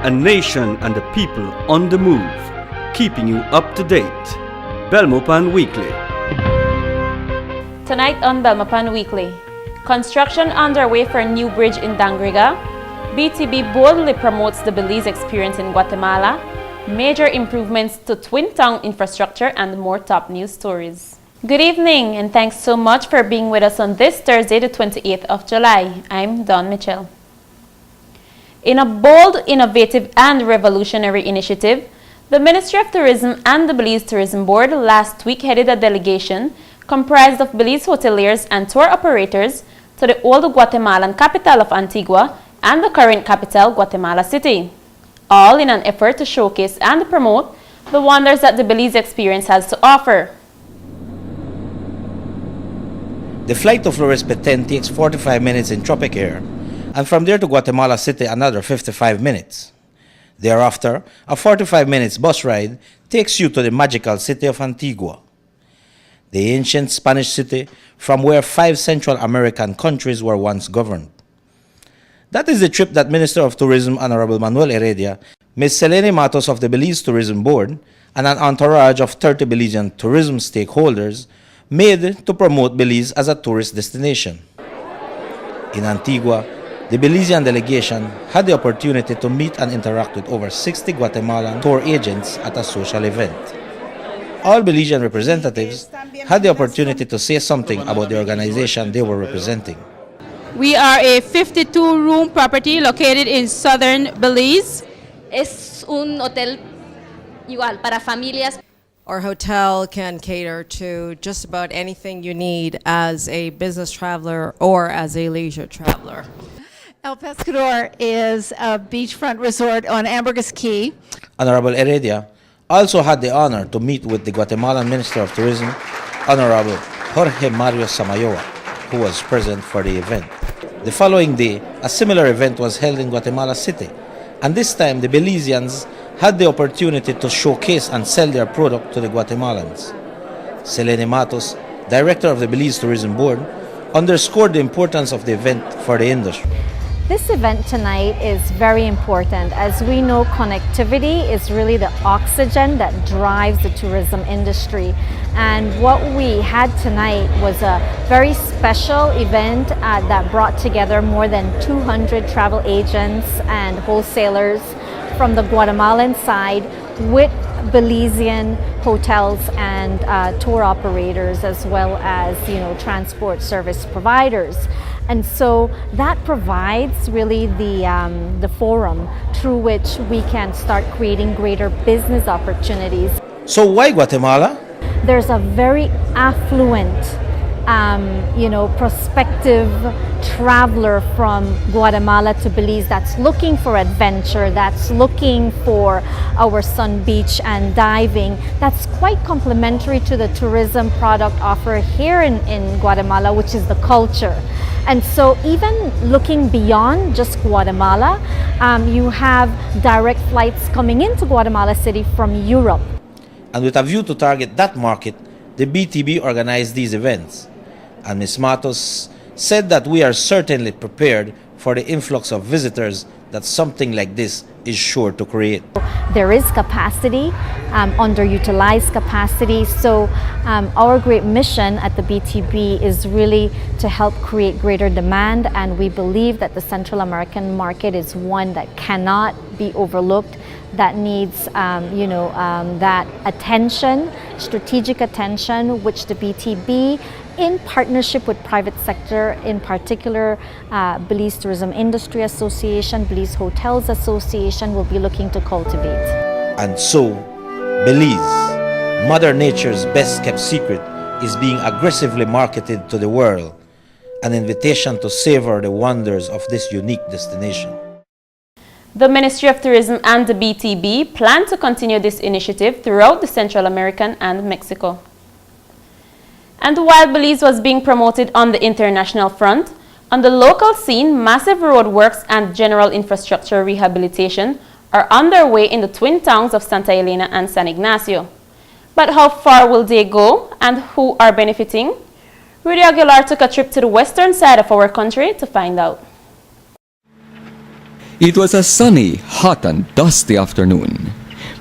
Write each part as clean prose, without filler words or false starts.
A nation and the people on the move, keeping you up to date. Belmopan Weekly. Tonight on Belmopan Weekly, construction underway for a new bridge in Dangriga, BTB boldly promotes the Belize experience in Guatemala, major improvements to Twin Town infrastructure, and more top news stories. Good evening, and thanks so much for being with us on this Thursday, the 28th of July. I'm Dawn Mitchell. In a bold, innovative, and revolutionary initiative, the Ministry of Tourism and the Belize Tourism Board last week headed a delegation comprised of Belize hoteliers and tour operators to the old Guatemalan capital of Antigua and the current capital, Guatemala City, all in an effort to showcase and promote the wonders that the Belize experience has to offer. The flight to Flores Petén takes 45 minutes in tropic air, and from there to Guatemala City another 55 minutes. Thereafter, a 45 minutes bus ride takes you to the magical city of Antigua, the ancient Spanish city from where 5 Central American countries were once governed. That is the trip that Minister of Tourism Honorable Manuel Heredia, Ms. Selene Matos of the Belize Tourism Board, and an entourage of 30 Belizean tourism stakeholders made to promote Belize as a tourist destination. In Antigua, the Belizean delegation had the opportunity to meet and interact with over 60 Guatemalan tour agents at a social event. All Belizean representatives had the opportunity to say something about the organization they were representing. We are a 52-room property located in southern Belize. Es un hotel igual para familias. Our hotel can cater to just about anything you need as a business traveler or as a leisure traveler. El Pescador is a beachfront resort on Ambergris Key. Honorable Heredia also had the honor to meet with the Guatemalan Minister of Tourism, Honorable Jorge Mario Samayoa, who was present for the event. The following day, a similar event was held in Guatemala City, and this time the Belizeans had the opportunity to showcase and sell their product to the Guatemalans. Selene Matos, Director of the Belize Tourism Board, underscored the importance of the event for the industry. This event tonight is very important. As we know, connectivity is really the oxygen that drives the tourism industry. And what we had tonight was a very special event that brought together more than 200 travel agents and wholesalers from the Guatemalan side with Belizean hotels and tour operators, as well as transport service providers. And so that provides really the forum through which we can start creating greater business opportunities. So why Guatemala? There's a very affluent prospective traveler from Guatemala to Belize that's looking for adventure, that's looking for our sun beach and diving, that's quite complementary to the tourism product offered here in Guatemala, which is the culture. And so even looking beyond just Guatemala, you have direct flights coming into Guatemala City from Europe. And with a view to target that market, the BTB organized these events. And Ms. Matos said that we are certainly prepared for the influx of visitors that something like this is sure to create. There is capacity, underutilized capacity, so our great mission at the BTB is really to help create greater demand, and we believe that the Central American market is one that cannot be overlooked, that needs that attention, strategic attention, which the BTB, in partnership with private sector, in particular Belize Tourism Industry Association, Belize Hotels Association, will be looking to cultivate. And so, Belize, Mother Nature's best kept secret, is being aggressively marketed to the world, an invitation to savor the wonders of this unique destination. The Ministry of Tourism and the BTB plan to continue this initiative throughout the Central American and Mexico. And while Belize was being promoted on the international front, on the local scene, massive roadworks and general infrastructure rehabilitation are underway in the twin towns of Santa Elena and San Ignacio. But how far will they go, and who are benefiting? Rudy Aguilar took a trip to the western side of our country to find out. It was a sunny, hot and dusty afternoon.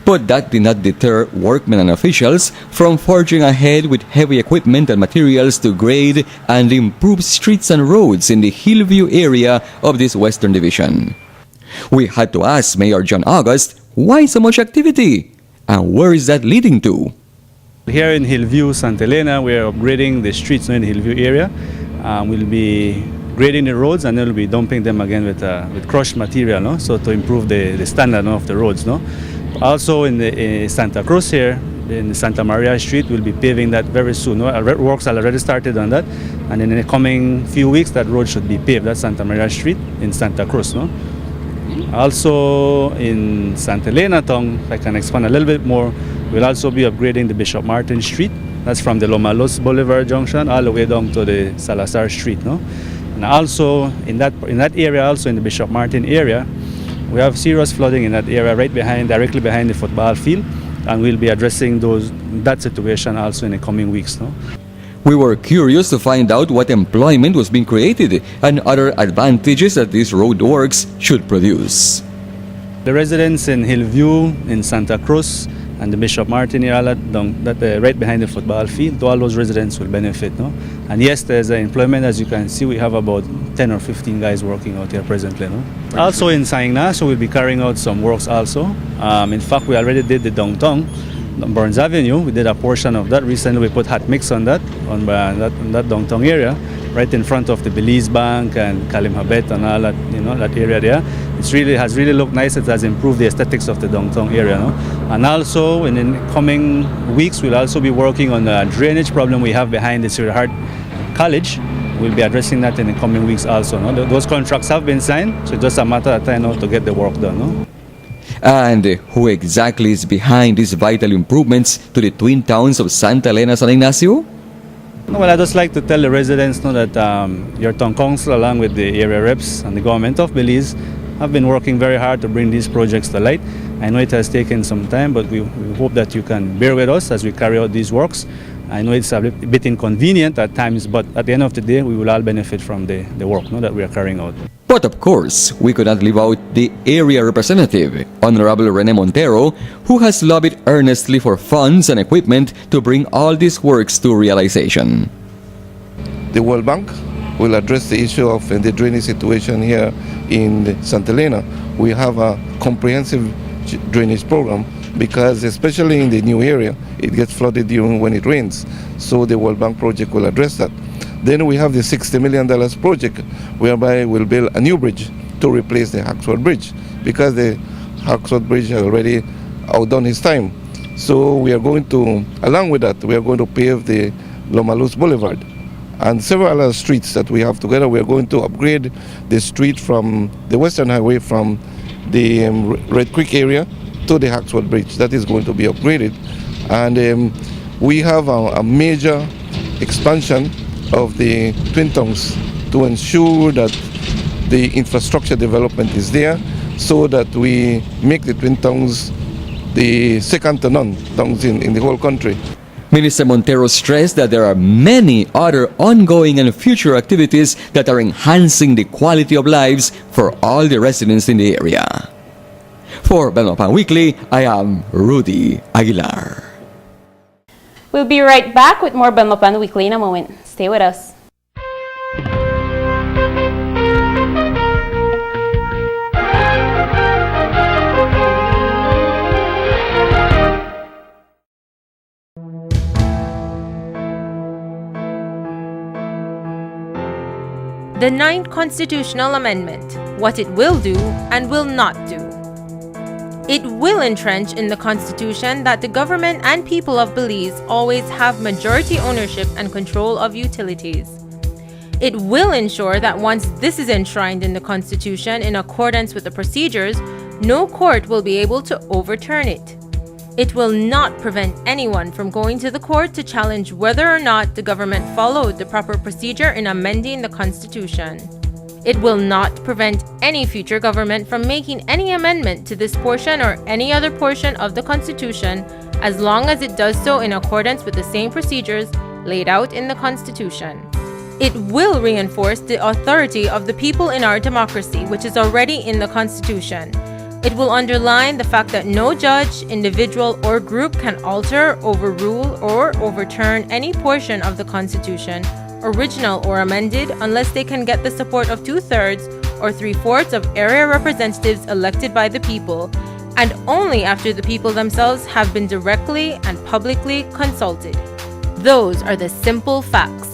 But that did not deter workmen and officials from forging ahead with heavy equipment and materials to grade and improve streets and roads in the Hillview area of this Western Division. We had to ask Mayor John August why so much activity and where is that leading to? Here in Hillview, Santa Elena, we are upgrading the streets in the Hillview area. We'll be grading the roads and then we'll be dumping them again with crushed material, no? So to improve the standard, no, of the roads. No? Also in Santa Cruz here, in the Santa Maria Street, we'll be paving that very soon. No? Works are already started on that, and in the coming few weeks that road should be paved. That's Santa Maria Street in Santa Cruz. No? Also in Santa Elena town, if I can expand a little bit more, we'll also be upgrading the Bishop Martin Street. That's from the Loma Los Boulevard Junction all the way down to the Salazar Street. No? And also in that area, also in the Bishop Martin area, we have serious flooding in that area directly behind the football field, and we'll be addressing that situation also in the coming weeks. No? We were curious to find out what employment was being created and other advantages that these road works should produce. The residents in Hillview, in Santa Cruz, and the Bishop Martin area, right behind the football field, all those residents will benefit. No? And yes, there's employment. As you can see, we have about 10 or 15 guys working out here presently. No? Also in San Ignacio, we'll be carrying out some works also. In fact, we already did the downtown, Burns Avenue. We did a portion of that. Recently, we put hot mix on that downtown area, right in front of the Belize Bank and Kalim Habet and all that, that area there. It has really looked nice. It has improved the aesthetics of the downtown area. No? And also, in the coming weeks, we'll also be working on the drainage problem we have behind the Sierra Heart College. We'll be addressing that in the coming weeks also. No? Those contracts have been signed, so it's just a matter of time now to get the work done. No? And who exactly is behind these vital improvements to the twin towns of Santa Elena and San Ignacio? Well, I'd just like to tell the residents that your town council, along with the area reps and the government of Belize, have been working very hard to bring these projects to light. I know it has taken some time, but we hope that you can bear with us as we carry out these works. I know it's a bit inconvenient at times, but at the end of the day, we will all benefit from the work that we are carrying out. But of course, we could not leave out the area representative, Honorable Rene Montero, who has lobbied earnestly for funds and equipment to bring all these works to realization. The World Bank will address the issue of the drainage situation here in Santa Elena. We have a comprehensive drainage program because especially in the new area, it gets flooded during when it rains. So the World Bank project will address that. Then we have the $60 million project whereby we'll build a new bridge to replace the Hawksworth Bridge because the Hawksworth Bridge has already outdone its time. So we are going to, along with that, we are going to pave the Loma Luz Boulevard and several other streets that we have together. We are going to upgrade the street from the Western Highway from the Red Creek area to the Hawksworth Bridge. That is going to be upgraded. And we have a major expansion of the twin towns to ensure that the infrastructure development is there so that we make the twin towns the second to none towns in the whole country. Minister Montero stressed that there are many other ongoing and future activities that are enhancing the quality of lives for all the residents in the area. For Belmopan Weekly, I am Rudy Aguilar. We'll be right back with more Belmopan Weekly in a moment. Stay with us. The 9th Constitutional Amendment, what it will do and will not do. It will entrench in the Constitution that the government and people of Belize always have majority ownership and control of utilities. It will ensure that once this is enshrined in the Constitution in accordance with the procedures, no court will be able to overturn it. It will not prevent anyone from going to the court to challenge whether or not the government followed the proper procedure in amending the Constitution. It will not prevent any future government from making any amendment to this portion or any other portion of the Constitution as long as it does so in accordance with the same procedures laid out in the Constitution. It will reinforce the authority of the people in our democracy, which is already in the Constitution. It will underline the fact that no judge, individual, or group can alter, overrule, or overturn any portion of the Constitution, original or amended, unless they can get the support of 2/3 or 3/4 of area representatives elected by the people, and only after the people themselves have been directly and publicly consulted. Those are the simple facts.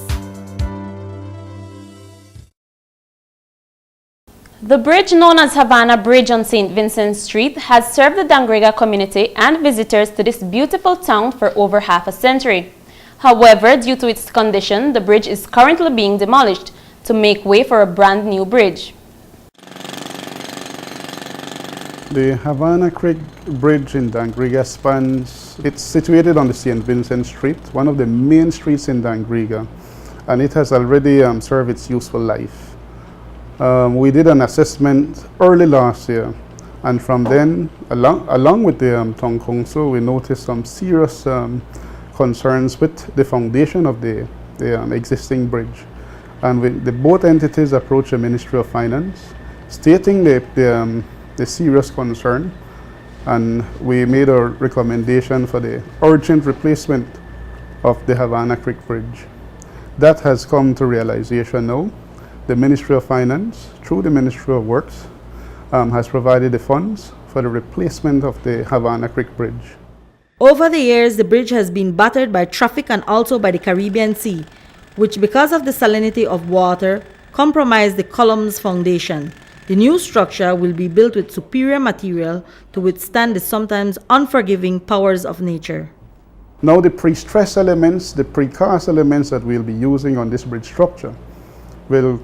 The bridge known as Havana Bridge on St. Vincent Street has served the Dangriga community and visitors to this beautiful town for over half a century. However, due to its condition, the bridge is currently being demolished to make way for a brand new bridge. The Havana Creek Bridge in Dangriga it's situated on the St. Vincent Street, one of the main streets in Dangriga, and it has already served its useful life. We did an assessment early last year, and from then, along with the town council, we noticed some serious concerns with the foundation of the existing bridge. And both entities approached the Ministry of Finance, stating the serious concern, and we made a recommendation for the urgent replacement of the Havana Creek Bridge. That has come to realization now. The Ministry of Finance, through the Ministry of Works, has provided the funds for the replacement of the Havana Creek Bridge. Over the years, the bridge has been battered by traffic and also by the Caribbean Sea, which, because of the salinity of water, compromised the column's foundation. The new structure will be built with superior material to withstand the sometimes unforgiving powers of nature. Now the pre-stress elements, the precast elements that we'll be using on this bridge structure will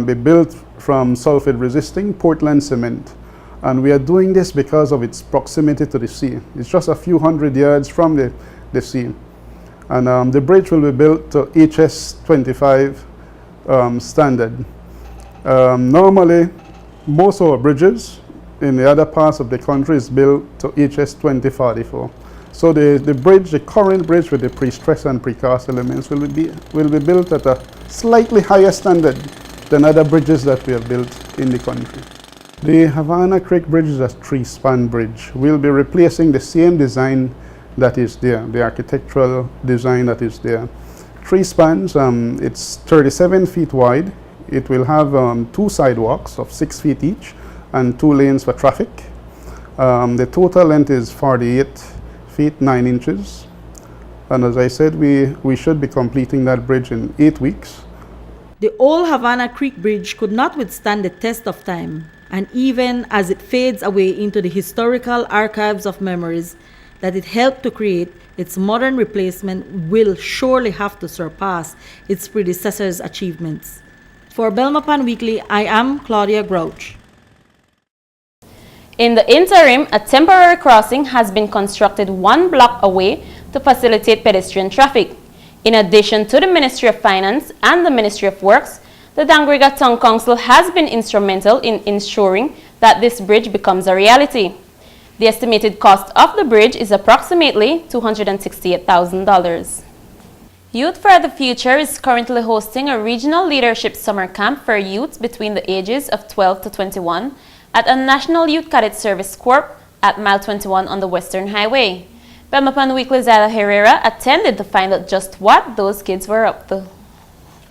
be built from sulfate-resisting Portland cement. And we are doing this because of its proximity to the sea. It's just a few hundred yards from the sea. And the bridge will be built to HS 25 standard. Normally, most of our bridges in the other parts of the country is built to HS 2044. So the current bridge with the pre-stress and precast elements will be built at a slightly higher standard than other bridges that we have built in the country. The Havana Creek Bridge is a 3-span bridge. We'll be replacing the same design that is there, the architectural design that is there. 3 spans, it's 37 feet wide. It will have 2 sidewalks of 6 feet each and 2 lanes for traffic. The total length is 48 feet 9 inches. And as I said, we should be completing that bridge in 8 weeks. The old Havana Creek Bridge could not withstand the test of time, and even as it fades away into the historical archives of memories that it helped to create, its modern replacement will surely have to surpass its predecessor's achievements. For Belmopan Weekly, I am Claudia Grouch. In the interim, a temporary crossing has been constructed 1 block away to facilitate pedestrian traffic. In addition to the Ministry of Finance and the Ministry of Works, the Dangriga Town Council has been instrumental in ensuring that this bridge becomes a reality. The estimated cost of the bridge is approximately $268,000. Youth for the Future is currently hosting a regional leadership summer camp for youth between the ages of 12 to 21 at a National Youth Cadet Service Corps at Mile 21 on the Western Highway. Belmopan Weekly's Ada Herrera attended to find out just what those kids were up to.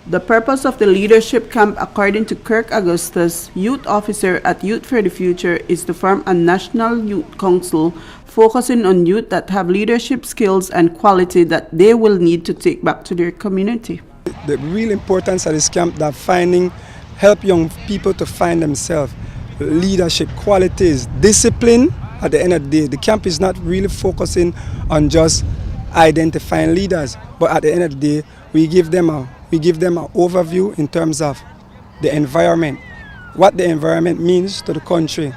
The purpose of the leadership camp, according to Kirk Augustus, youth officer at Youth for the Future, is to form a national youth council focusing on youth that have leadership skills and quality that they will need to take back to their community. The real importance of this camp that help young people to find themselves, leadership qualities, discipline. At the end of the day, the camp is not really focusing on just identifying leaders, but at the end of the day, we give them an overview in terms of the environment, what the environment means to the country,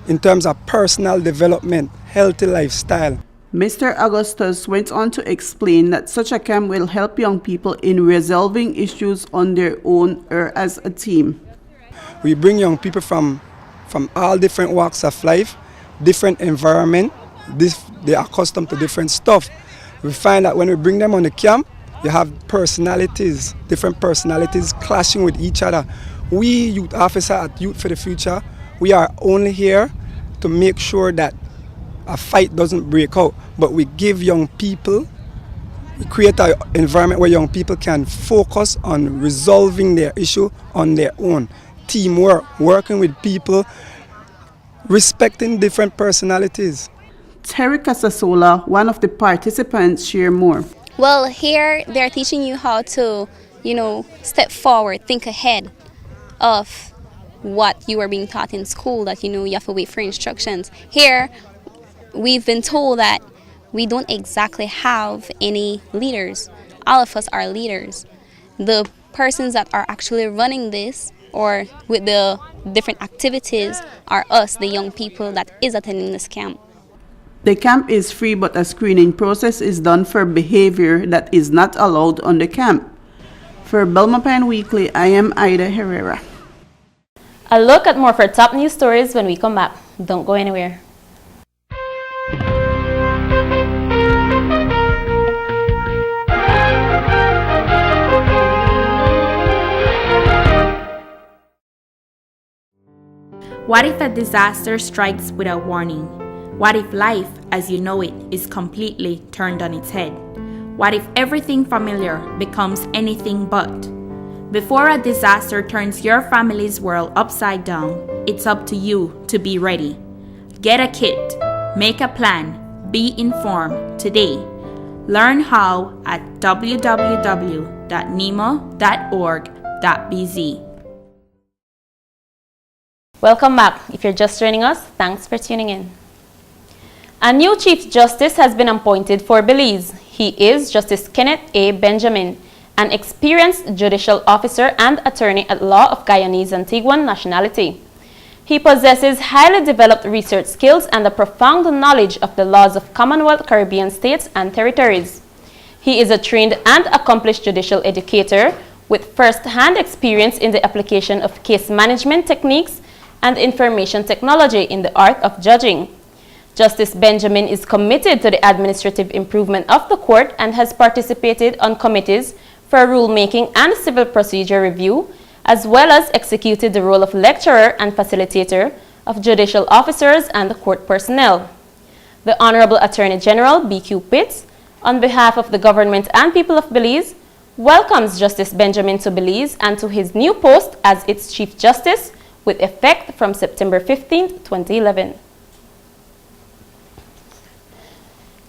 in terms of personal development, healthy lifestyle. Mr. Augustus went on to explain that such a camp will help young people in resolving issues on their own or as a team. We bring young people from all different walks of life, different environment. They are accustomed to different stuff. We find that when we bring them on the camp, you have personalities, different personalities clashing with each other. We, youth officer at Youth for the Future, we are only here to make sure that a fight doesn't break out, but we give young people, we create an environment where young people can focus on resolving their issue on their own. Teamwork, working with people, respecting different personalities. Terry Casasola, one of the participants, share more. Well, here they're teaching you how to, step forward, think ahead of what you are being taught in school, that you have to wait for instructions. Here, we've been told that we don't exactly have any leaders. All of us are leaders. The persons that are actually running this or with the different activities are us, the young people that is attending this camp. The camp is free, but a screening process is done for behavior that is not allowed on the camp. For Belmopan Weekly, I am Ida Herrera. A look at more of our top news stories when we come back. Don't go anywhere. What if a disaster strikes without warning? What if life, as you know it, is completely turned on its head? What if everything familiar becomes anything but? Before a disaster turns your family's world upside down, it's up to you to be ready. Get a kit, make a plan, be informed today. Learn how at www.nemo.org.bz. Welcome back. If you're just joining us, thanks for tuning in. A new Chief Justice has been appointed for Belize. He is Justice Kenneth A. Benjamin, an experienced judicial officer and attorney at law of Guyanese Antiguan nationality. He possesses highly developed research skills and a profound knowledge of the laws of Commonwealth Caribbean states and territories. He is a trained and accomplished judicial educator with first-hand experience in the application of case management techniques and information technology in the art of judging. Justice Benjamin is committed to the administrative improvement of the court and has participated on committees for rulemaking and civil procedure review, as well as executed the role of lecturer and facilitator of judicial officers and the court personnel. The Honorable Attorney General, B.Q. Pitts, on behalf of the government and people of Belize, welcomes Justice Benjamin to Belize and to his new post as its Chief Justice with effect from September 15, 2011.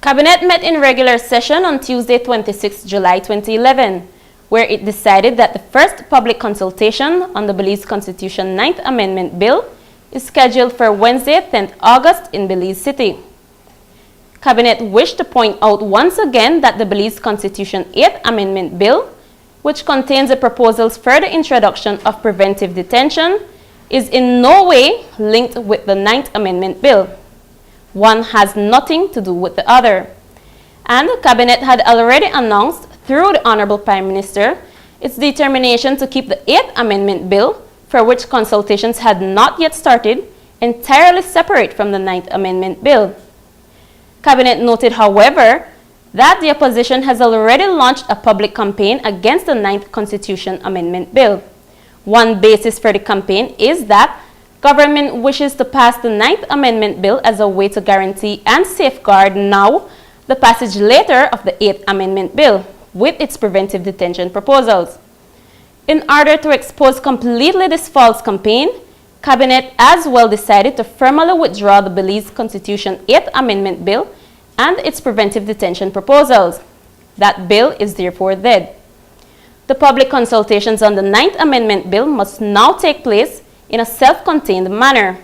Cabinet met in regular session on Tuesday, 26 July 2011, where it decided that the first public consultation on the Belize Constitution 9th Amendment Bill is scheduled for Wednesday, 10th August in Belize City. Cabinet wished to point out once again that the Belize Constitution 8th Amendment Bill, which contains the proposals for the introduction of preventive detention, is in no way linked with the 9th Amendment Bill. One has nothing to do with the other. And the Cabinet had already announced through the Honorable Prime Minister its determination to keep the 8th Amendment Bill, for which consultations had not yet started, entirely separate from the 9th Amendment Bill. Cabinet noted, however, that the opposition has already launched a public campaign against the 9th Constitution Amendment Bill. One basis for the campaign is that government wishes to pass the 9th Amendment Bill as a way to guarantee and safeguard now the passage later of the 8th Amendment Bill with its preventive detention proposals. In order to expose completely this false campaign, Cabinet as well decided to formally withdraw the Belize Constitution 8th Amendment Bill and its preventive detention proposals. That bill is therefore dead. The public consultations on the 9th Amendment Bill must now take place in a self-contained manner.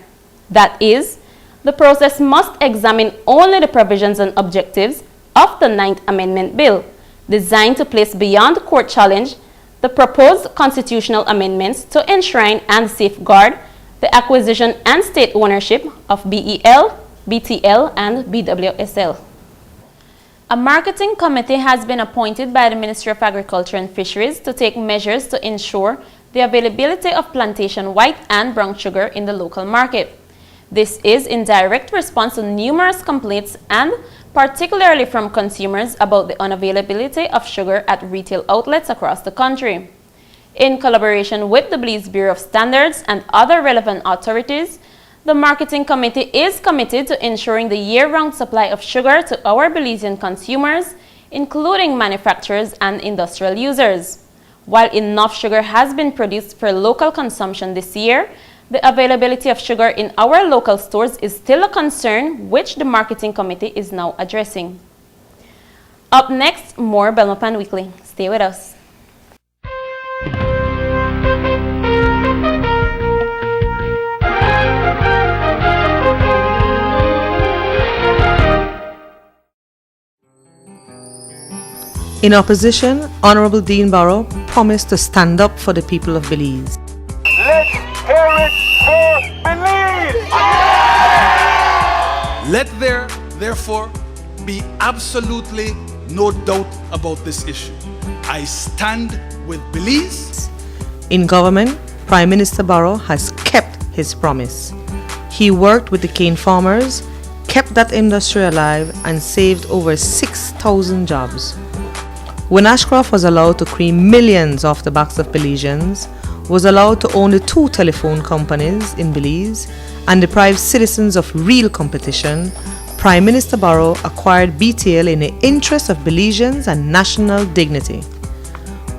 That is, the process must examine only the provisions and objectives of the 9th Amendment Bill, designed to place beyond court challenge the proposed constitutional amendments to enshrine and safeguard the acquisition and state ownership of BEL, BTL, and BWSL. A marketing committee has been appointed by the Ministry of Agriculture and Fisheries to take measures to ensure the availability of plantation white and brown sugar in the local market. This is in direct response to numerous complaints and particularly from consumers about the unavailability of sugar at retail outlets across the country. In collaboration with the Belize Bureau of Standards and other relevant authorities, the Marketing Committee is committed to ensuring the year-round supply of sugar to our Belizean consumers, including manufacturers and industrial users. While enough sugar has been produced for local consumption this year, the availability of sugar in our local stores is still a concern which the Marketing Committee is now addressing. Up next, more Belmopan Weekly. Stay with us. In opposition, Honorable Dean Barrow promised to stand up for the people of Belize. Let's hear it for Belize! Let there, therefore, be absolutely no doubt about this issue. I stand with Belize. In government, Prime Minister Barrow has kept his promise. He worked with the cane farmers, kept that industry alive, and saved over 6,000 jobs. When Ashcroft was allowed to cream millions off the backs of Belizeans, was allowed to own the 2 telephone companies in Belize, and deprived citizens of real competition, Prime Minister Barrow acquired BTL in the interest of Belizeans and national dignity.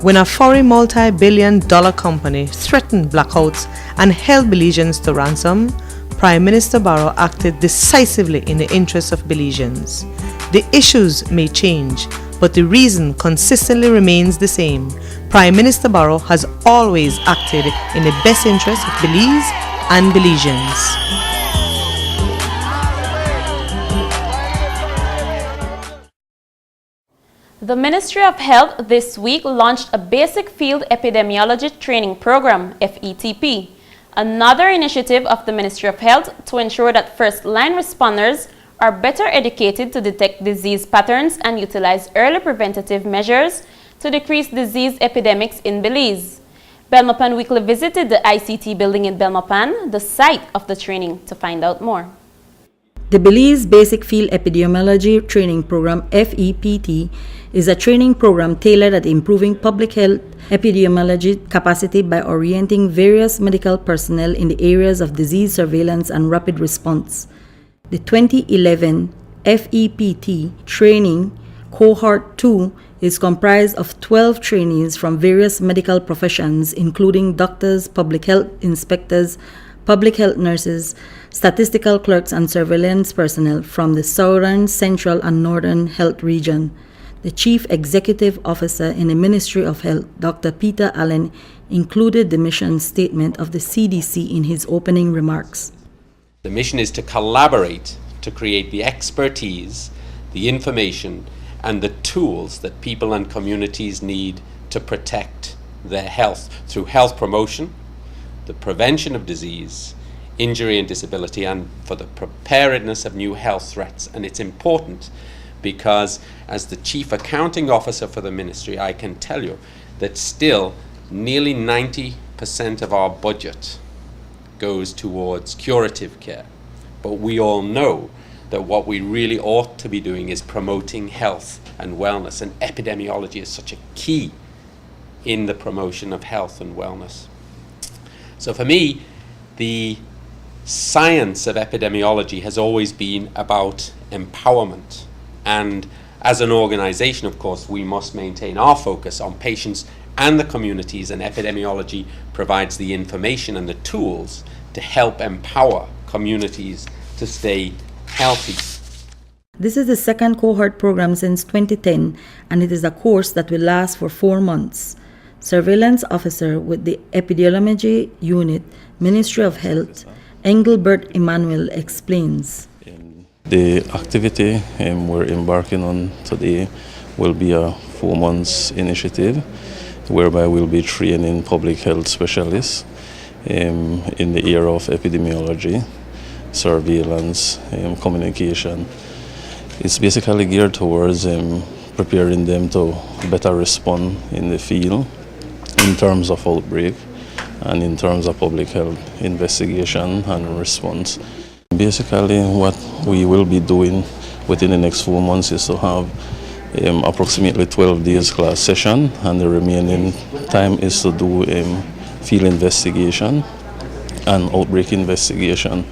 When a foreign multi-billion-dollar company threatened blackouts and held Belizeans to ransom, Prime Minister Barrow acted decisively in the interest of Belizeans. The issues may change, but the reason consistently remains the same. Prime Minister Barrow has always acted in the best interest of Belize and Belizeans. The Ministry of Health this week launched a Basic Field Epidemiology Training Program, FETP, another initiative of the Ministry of Health to ensure that first-line responders are better educated to detect disease patterns and utilize early preventative measures to decrease disease epidemics in Belize. Belmopan Weekly visited the ICT building in Belmopan, the site of the training, to find out more. The Belize Basic Field Epidemiology Training Program, FEPT, is a training program tailored at improving public health epidemiology capacity by orienting various medical personnel in the areas of disease surveillance and rapid response. The 2011 FEPT training Cohort 2 is comprised of 12 trainees from various medical professions, including doctors, public health inspectors, public health nurses, statistical clerks, and surveillance personnel from the Southern, Central, and Northern Health Region. The Chief Executive Officer in the Ministry of Health, Dr. Peter Allen, included the mission statement of the CDC in his opening remarks. The mission is to collaborate to create the expertise, the information, and the tools that people and communities need to protect their health through health promotion, the prevention of disease, injury and disability, and for the preparedness of new health threats. And it's important because as the Chief Accounting Officer for the Ministry, I can tell you that still nearly 90% of our budget goes towards curative care. But we all know that what we really ought to be doing is promoting health and wellness, and epidemiology is such a key in the promotion of health and wellness. So for me, the science of epidemiology has always been about empowerment. And as an organization, of course, we must maintain our focus on patients and the communities, and epidemiology provides the information and the tools to help empower communities to stay healthy. This is the second cohort program since 2010, and it is a course that will last for 4 months. Surveillance Officer with the Epidemiology Unit, Ministry of Health, Engelbert Emmanuel explains. The activity we're embarking on today will be a 4 months initiative whereby we'll be training public health specialists in the area of epidemiology, surveillance, communication. It's basically geared towards preparing them to better respond in the field in terms of outbreak and in terms of public health investigation and response. Basically what we will be doing within the next 4 months is to have approximately 12 days class session, and the remaining time is to do field investigation and outbreak investigation.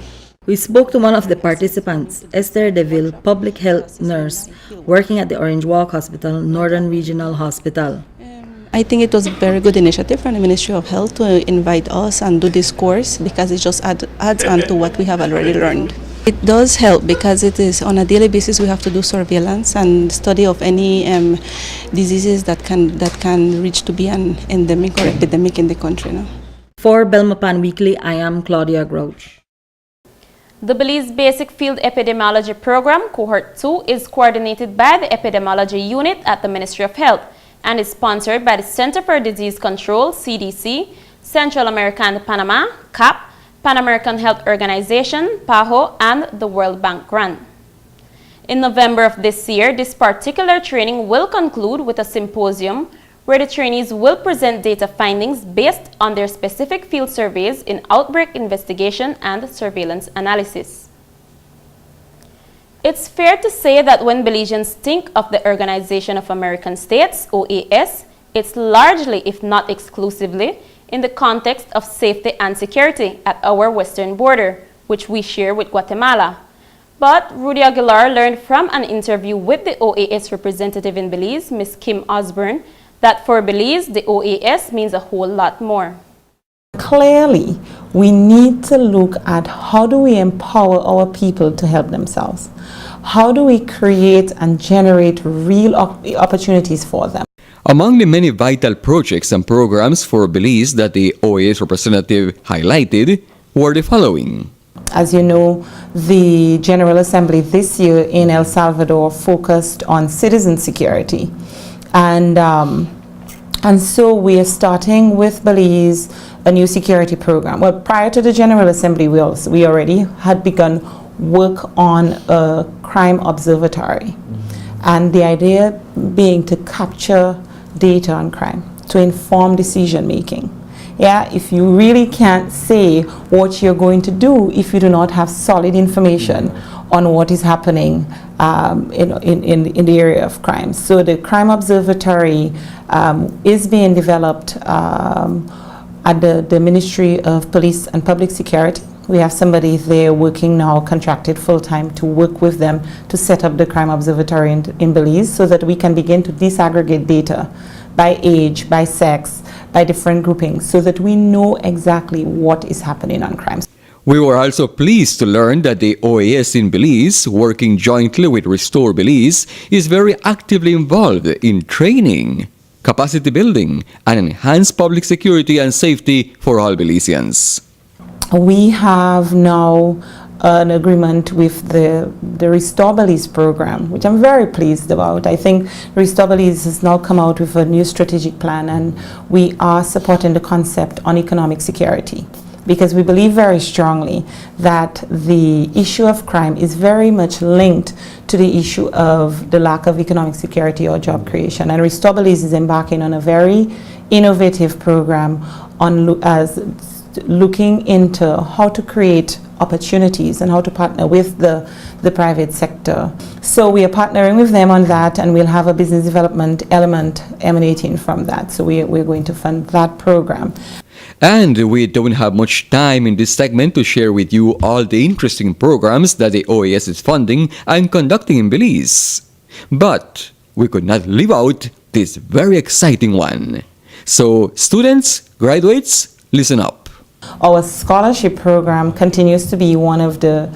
We spoke to one of the participants, Esther DeVille, public health nurse working at the Orange Walk Hospital, Northern Regional Hospital. I think it was a very good initiative from the Ministry of Health to invite us and do this course, because it just adds on to what we have already learned. It does help because it is on a daily basis we have to do surveillance and study of any diseases that can reach to be an endemic or epidemic in the country. No? For Belmopan Weekly, I am Claudia Grouch. The Belize Basic Field Epidemiology Program, Cohort 2, is coordinated by the Epidemiology Unit at the Ministry of Health and is sponsored by the Center for Disease Control, CDC, Central America and Panama, CAP, Pan American Health Organization, PAHO, and the World Bank grant. In November of this year, this particular training will conclude with a symposium where the trainees will present data findings based on their specific field surveys in outbreak investigation and surveillance analysis. It's fair to say that when Belizeans think of the Organization of American States, OAS, it's largely, if not exclusively, in the context of safety and security at our western border, which we share with Guatemala. But Rudy Aguilar learned from an interview with the OAS representative in Belize, Ms. Kim Osborne, that for Belize, the OAS means a whole lot more. Clearly, we need to look at how do we empower our people to help themselves? How do we create and generate real opportunities for them? Among the many vital projects and programs for Belize that the OAS representative highlighted were the following. As you know, the General Assembly this year in El Salvador focused on citizen security. And so we are starting with Belize a new security program. Well, prior to the General Assembly, we already had begun work on a crime observatory. And the idea being to capture data on crime, to inform decision making. Yeah, if you really can't say what you're going to do if you do not have solid information on what is happening in the area of crime. So the Crime Observatory is being developed at the Ministry of Police and Public Security. We have somebody there working now, contracted full-time, to work with them to set up the Crime Observatory in Belize so that we can begin to disaggregate data by age, by sex, by different groupings, so that we know exactly what is happening on crimes. We were also pleased to learn that the OAS in Belize, working jointly with Restore Belize, is very actively involved in training, capacity building, and enhanced public security and safety for all Belizeans. We have now an agreement with the Restore Belize program, which I'm very pleased about. I think Restore Belize has now come out with a new strategic plan, and we are supporting the concept on economic security, because we believe very strongly that the issue of crime is very much linked to the issue of the lack of economic security or job creation. And Restore Belize is embarking on a very innovative program on looking into how to create opportunities and how to partner with the private sector. So we are partnering with them on that, and we'll have a business development element emanating from that. So we're going to fund that program. And we don't have much time in this segment to share with you all the interesting programs that the OAS is funding and conducting in Belize. But we could not leave out this very exciting one. So students, graduates, listen up. Our scholarship program continues to be one of the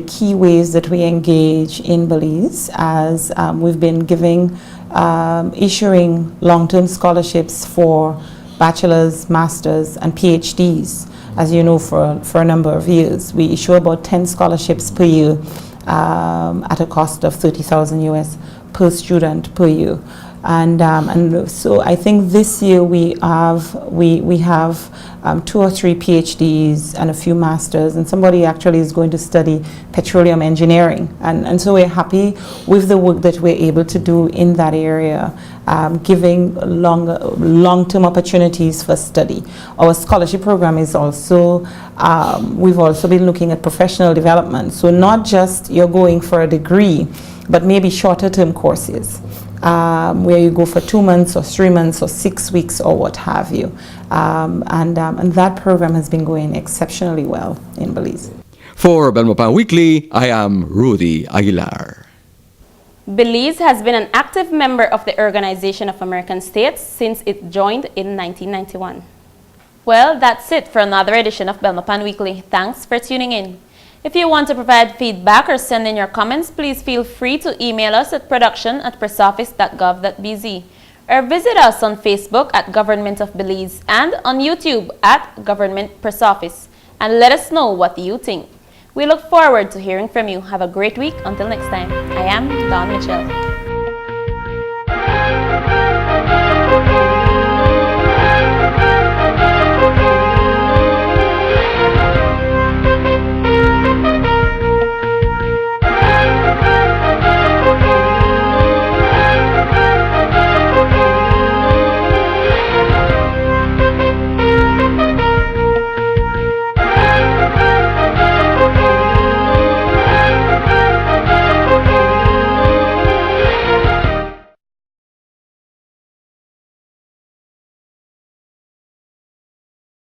key ways that we engage in Belize, as we've been issuing long-term scholarships for bachelor's, master's, and PhDs, as you know, for a number of years. We issue about 10 scholarships per year at a cost of $30,000 US per student per year. And so I think this year we have 2 or 3 PhDs and a few masters, and somebody actually is going to study petroleum engineering. And so we're happy with the work that we're able to do in that area, giving long-term opportunities for study. Our scholarship program is also, we've also been looking at professional development. So not just you're going for a degree, but maybe shorter term courses. Where you go for 2 months or 3 months or 6 weeks or what have you. And that program has been going exceptionally well in Belize. For Belmopan Weekly, I am Rudy Aguilar. Belize has been an active member of the Organization of American States since it joined in 1991. Well, that's it for another edition of Belmopan Weekly. Thanks for tuning in. If you want to provide feedback or send in your comments, please feel free to email us at production@pressoffice.gov.bz or visit us on Facebook at Government of Belize and on YouTube at Government Press Office, and let us know what you think. We look forward to hearing from you. Have a great week. Until next time, I am Dawn Mitchell.